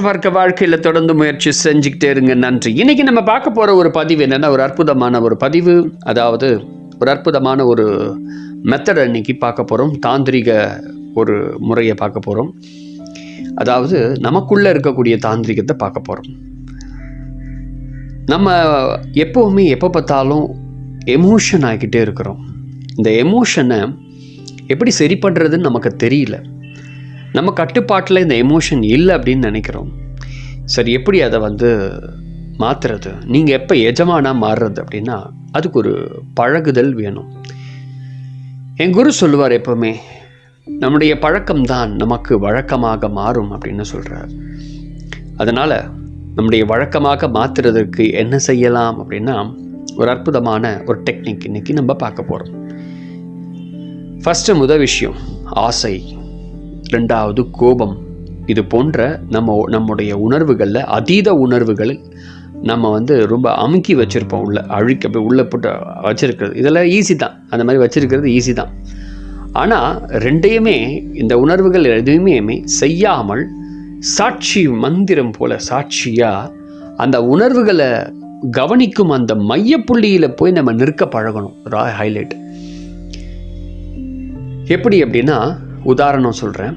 பார்க்க வாழ்க்கையில் தொடர்ந்து முயற்சி செஞ்சுக்கிட்டே இருங்க. நன்றி. இன்னைக்கு நம்ம பார்க்க போகிற ஒரு பதிவு என்னென்னா, ஒரு அற்புதமான ஒரு பதிவு. அதாவது ஒரு அற்புதமான ஒரு மெத்தடை இன்னைக்கு பார்க்க போகிறோம். தாந்திரிக ஒரு முறையை பார்க்க போகிறோம். அதாவது நமக்குள்ளே இருக்கக்கூடிய தாந்திரிகத்தை பார்க்க போகிறோம். நம்ம எப்போவுமே எப்போ பார்த்தாலும் எமோஷன் ஆகிக்கிட்டே இருக்கிறோம். இந்த எமோஷனை எப்படி சரி பண்ணுறதுன்னு நமக்கு தெரியல. நம்ம கட்டுப்பாட்டில் இந்த எமோஷன் இல்லை அப்படின்னு நினைக்கிறோம். சரி, எப்படி அதை மாற்றுறது? நீங்கள் எப்போ எஜமானாக மாறுறது அப்படின்னா, அதுக்கு ஒரு பழகுதல் வேணும். என் குரு சொல்லுவார், எப்போவுமே நம்முடைய பழக்கம்தான் நமக்கு வழக்கமாக மாறும் அப்படின்னு சொல்கிறார். அதனால் நம்முடைய வழக்கமாக மாற்றுறதுக்கு என்ன செய்யலாம் அப்படின்னா, ஒரு அற்புதமான ஒரு டெக்னிக் இன்றைக்கி நம்ம பார்க்க போகிறோம். ஃபஸ்ட்டு முதல் விஷயம் ஆசை, ரெண்டாவது கோபம். இது போன்ற நம்முடைய உணர்வுகளில் அதீத உணர்வுகள் நம்ம ரொம்ப அமுக்கி வச்சுருப்போம். உள்ளே போட்டு வச்சுருக்கிறது இதெல்லாம் ஈஸி தான். அந்த மாதிரி வச்சுருக்கிறது ஈஸி தான். ஆனால் ரெண்டையுமே, இந்த உணர்வுகள் எதுவுமே செய்யாமல் சாட்சி மந்திரம் போல சாட்சியாக அந்த உணர்வுகளை கவனிக்கும் அந்த மையப்புள்ளியில் போய் நம்ம நிற்க பழகணும். ஹைலைட் எப்படி அப்படின்னா, உதாரணம் சொல்கிறேன்.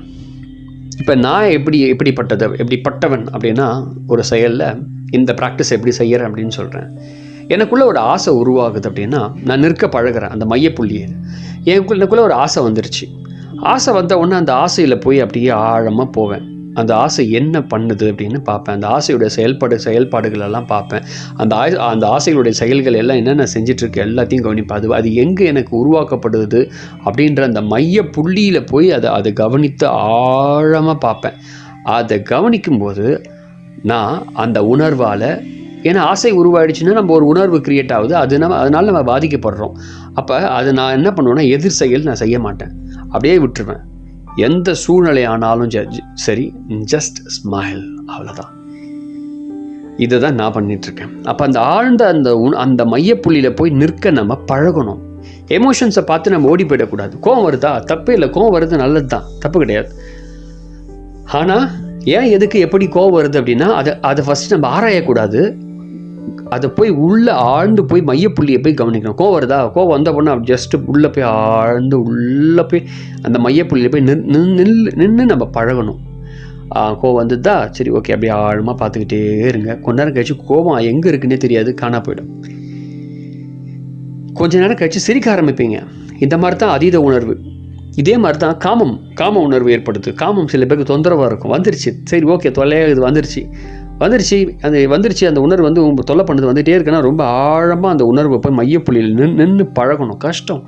இப்போ நான் எப்படிப்பட்டவன் அப்படின்னா, ஒரு செயலில் இந்த ப்ராக்டிஸ் எப்படி செய்கிறேன் அப்படின்னு சொல்கிறேன். எனக்குள்ளே ஒரு ஆசை உருவாகுது அப்படின்னா, நான் நிற்க பழகிறேன் அந்த மையப்புள்ளியை. எனக்குள்ளே ஒரு ஆசை வந்துருச்சு. ஆசை வந்த உடனே அந்த ஆசையில் போய் அப்படியே ஆழமாக போவேன். அந்த ஆசை என்ன பண்ணுது அப்படின்னு பார்ப்பேன். அந்த ஆசையுடைய செயல்பாடுகளெல்லாம் பார்ப்பேன். அந்த ஆசைகளுடைய செயல்கள் எல்லாம் என்னென்ன செஞ்சிட்ருக்கு எல்லாத்தையும் கவனிப்பேன். அது எங்கே எனக்கு உருவாக்கப்படுது அப்படின்ற அந்த மைய புள்ளியில் போய் அதை கவனித்து ஆழமாக பார்ப்பேன். அதை கவனிக்கும்போது நான் அந்த உணர்வால், ஏன்னா ஆசை உருவாயிடுச்சுன்னா நம்ம ஒரு உணர்வு கிரியேட் ஆகுது. அதனால நம்ம பாதிக்கப்படுறோம். அப்போ அது நான் என்ன பண்ணுவேன்னா, எதிர் செயல் நான் செய்ய மாட்டேன், அப்படியே விட்டுருவேன். எந்த சூழ்நிலை ஆனாலும் சரி, ஜஸ்ட் ஸ்மைல், அவ்வளோதான். இதை தான் நான் பண்ணிகிட்ருக்கேன். அப்போ அந்த ஆழ்ந்த அந்த மையப்புள்ளியில் போய் நிற்க நம்ம பழகணும். எமோஷன்ஸை பார்த்து நம்ம ஓடி போயிடக்கூடாது. கோவம் வருதா? தப்பே இல்லை. கோவம் வருது நல்லது தான், தப்பு கிடையாது. ஆனால் எதுக்கு எப்படி கோவம் வருது அப்படின்னா, அதை ஃபஸ்ட்டு நம்ம ஆராயக்கூடாது. அதை போய் உள்ளே ஆழ்ந்து போய் மையப்புள்ளியை போய் கவனிக்கணும். கோவம் வருதா? கோவம் வந்த பொண்ணு ஜஸ்ட்டு உள்ளே போய் ஆழ்ந்து உள்ளே போய் அந்த மையப்புள்ளியில் போய் நின்று நம்ம பழகணும். கோவம் வந்துதா, சரி ஓகே, அப்படியே ஆழமாக பார்த்துக்கிட்டே இருங்க. கொஞ்ச நேரம் கழிச்சு கோவம் எங்கே இருக்குன்னே தெரியாது, காணா போயிடும். கொஞ்ச நேரம் கழிச்சு சிரிக்க ஆரம்பிப்பீங்க. இந்த மாதிரி தான் அதீத உணர்வு. இதே மாதிரி தான் காம உணர்வு ஏற்படுது. காமம் சில பேருக்கு தொந்தரவாக இருக்கும். வந்துருச்சு, சரி ஓகே, தொல்லையாக இது வந்துருச்சு. அந்த உணர்வு தொல்லை பண்ணது வந்துகிட்டே இருக்குன்னா, ரொம்ப ஆழமாக அந்த உணர்வை போய் மையப்புள்ளியில் நின்று பழகணும். கஷ்டம்.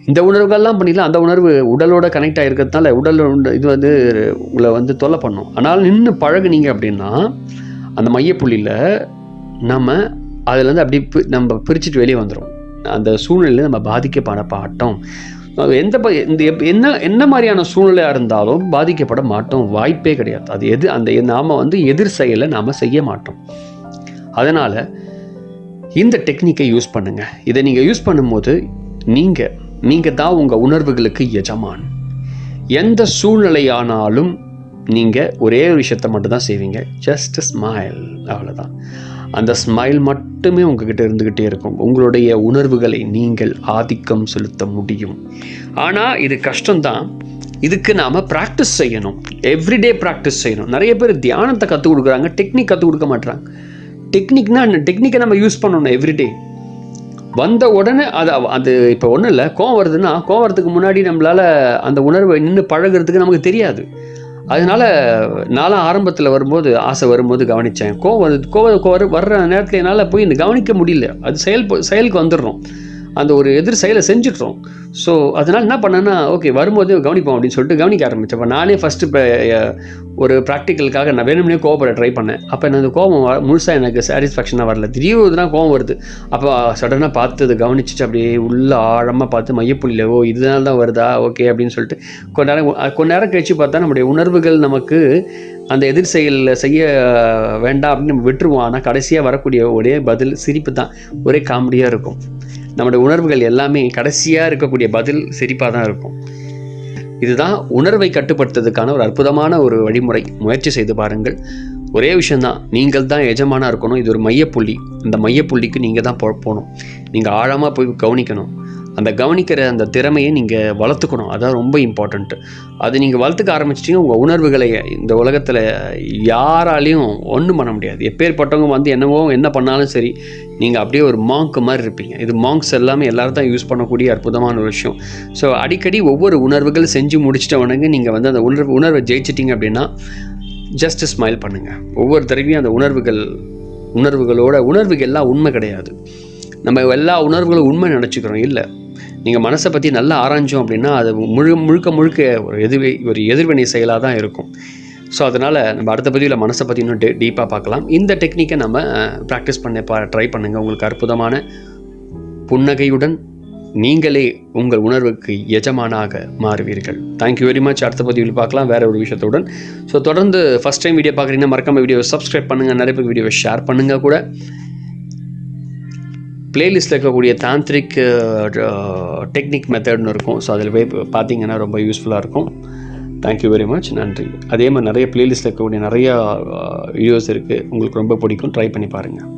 இந்த உணர்வுகள்லாம் பண்ணிடலாம். அந்த உணர்வு உடலோட கனெக்ட் ஆகிருக்கிறதுனால உடல் இது உங்களை தொல்லை பண்ணும். ஆனால் நின்று பழகுனீங்க அப்படின்னா, அந்த மையப்புள்ளியில் நம்ம அதுலேருந்து அப்படி நம்ம பிரிச்சுட்டு வெளியே வந்துடும். அந்த சூழ்நிலையில் நம்ம பாதிக்கப்பட மாட்டோம். என்ன மாதிரியான சூழ்நிலையாக இருந்தாலும் பாதிக்கப்பட மாட்டோம். வாய்ப்பே கிடையாது. அது நாம் எதிர் செயலை நாம் செய்ய மாட்டோம். அதனால் இந்த டெக்னிக்கை யூஸ் பண்ணுங்கள். இதை நீங்கள் யூஸ் பண்ணும்போது நீங்கள் தான் உங்கள் உணர்வுகளுக்கு எஜமான். எந்த சூழ்நிலையானாலும் நீங்கள் ஒரே ஒரு விஷயத்தை மட்டும்தான் செய்வீங்க, ஜஸ்ட் ஸ்மைல், அவ்வளோதான். அந்த ஸ்மைல் மட்டுமே உங்ககிட்ட இருந்துக்கிட்டே இருக்கும். உங்களுடைய உணர்வுகளை நீங்கள் ஆதிக்கம் செலுத்த முடியும். ஆனால் இது கஷ்டம்தான். இதுக்கு நாம் ப்ராக்டிஸ் செய்யணும். எவ்ரிடே ப்ராக்டிஸ் செய்யணும். நிறைய பேர் தியானத்தை கற்றுக் கொடுக்குறாங்க, டெக்னிக் கற்றுக் கொடுக்க மாட்டாங்க. டெக்னிக்கை நம்ம யூஸ் பண்ணணும் எவ்ரிடே. வந்த உடனே அது இப்போ ஒன்றும் இல்லை. கோவம் வருதுன்னா, கோவம் வரதுக்கு முன்னாடி நம்மளால் அந்த உணர்வை நின்று பழகிறதுக்கு நமக்கு தெரியாது. அதனால் நானும் ஆரம்பத்தில் ஆசை வரும்போது கவனித்தேன். கோவம் வர்ற நேரத்தில் என்னால் போய் கவனிக்க முடியல. அது செயலுக்கு வந்துடுறோம். அந்த ஒரு எதிர் செயலை செஞ்சிட்றோம். ஸோ அதனால் என்ன பண்ணேன்னா, ஓகே வரும்போது கவனிப்போம் அப்படின்னு சொல்லிட்டு கவனிக்க ஆரம்பித்தேன். இப்போ நானே ஃபஸ்ட்டு இப்போ ஒரு ப்ராக்டிக்கலுக்காக நான் வேணும்னே கோவப்பட ட்ரை பண்ணேன். அப்போ எனக்கு கோவம் முழுசாக எனக்கு சாட்டிஸ்ஃபேக்ஷனாக வரல. திடீர்னு கோவம் வருது. அப்போ சடனாக பார்த்து அதை கவனிச்சுட்டு அப்படியே உள்ள ஆழமாக பார்த்து மையப்புள்ளியில், இதனால தான் வருதா, ஓகே அப்படின்னு சொல்லிட்டு கொஞ்ச நேரம் கழிச்சு பார்த்தா நம்முடைய உணர்வுகள் நமக்கு அந்த எதிர் செயலில் செய்ய வேண்டாம் அப்படின்னு நம்ம விட்டுருவோம். ஆனால் கடைசியாக வரக்கூடிய ஒரே பதில் சிரிப்பு தான். ஒரே காமெடியாக இருக்கும். நம்முடைய உணர்வுகள் எல்லாமே கடைசியாக இருக்கக்கூடிய பதில் சிரிப்பாக தான் இருக்கும். இதுதான் உணர்வை கட்டுப்படுத்துறதுக்கான ஒரு அற்புதமான ஒரு வழிமுறை. முயற்சி செய்து பாருங்கள். ஒரே விஷயந்தான், நீங்கள் தான் எஜமானாக இருக்கணும். இது ஒரு மையப்புள்ளி. இந்த மையப்புள்ளிக்கு நீங்கள் தான் போகணும். நீங்கள் ஆழமாக போய் கவனிக்கணும். அந்த கவனிக்கிற அந்த திறமையை நீங்கள் வளர்த்துக்கணும். அதான் ரொம்ப இம்பார்ட்டண்ட்டு. அது நீங்கள் வளர்த்துக்க ஆரம்பிச்சிட்டிங்க, உங்கள் உணர்வுகளை இந்த உலகத்தில் யாராலையும் ஒன்றும் பண்ண முடியாது. எப்பேற்பட்டவங்க வந்து என்ன பண்ணாலும் சரி, நீங்கள் அப்படியே ஒரு மாங்க் மாதிரி இருப்பீங்க. இது மாங்க்ஸ் எல்லாமே எல்லோரும் தான் யூஸ் பண்ணக்கூடிய அற்புதமான ஒரு விஷயம். ஸோ அடிக்கடி ஒவ்வொரு உணர்வுகள் செஞ்சு முடிச்சிட்டவனுங்க நீங்கள் வந்து அந்த உணர்வை ஜெயிச்சிட்டிங்க அப்படின்னா ஜஸ்ட் ஸ்மைல் பண்ணுங்கள். ஒவ்வொரு தடவையும் அந்த உணர்வுகள் எல்லாம் உண்மை கிடையாது. நம்ம எல்லா உணர்வுகளும் உண்மை நினச்சிக்கிறோம். இல்லை, நீங்கள் மனசை பற்றி நல்லா ஆராய்ஞ்சோம் அப்படின்னா அது முழுக்க ஒரு எதிர்வினை செயலாக தான் இருக்கும். ஸோ அதனால் நம்ம அடுத்த பதிவில் மனசை பற்றி இன்னும் டீப்பாக பார்க்கலாம். இந்த டெக்னிக்கை நம்ம ப்ராக்டிஸ் ட்ரை பண்ணுங்கள். உங்களுக்கு அற்புதமான புன்னகையுடன் நீங்களே உங்கள் உணர்வுக்கு எஜமானாக மாறுவீர்கள். Thank you very much. அடுத்த பதிவில் பார்க்கலாம் வேறு ஒரு விஷயத்துடன். ஸோ தொடர்ந்து ஃபஸ்ட் டைம் வீடியோ பார்க்குறீங்கன்னா மறக்காம வீடியோவை சப்ஸ்கிரைப் பண்ணுங்கள். நிறைய பேர் வீடியோவை ஷேர் பண்ணுங்கள். கூட பிளேலிஸ்ட்டில் இருக்கக்கூடிய தாந்திரிக் டெக்னிக் மெத்தட்னு இருக்கும். ஸோ அதில் போய் பார்த்தீங்கன்னா ரொம்ப யூஸ்ஃபுல்லாக இருக்கும். Thank you very much. நன்றி. அதே மாதிரி நிறைய பிளேலிஸ்ட்டில் இருக்கக்கூடிய நிறையா வீடியோஸ் இருக்குது. உங்களுக்கு ரொம்ப பிடிக்கும். ட்ரை பண்ணி பாருங்கள்.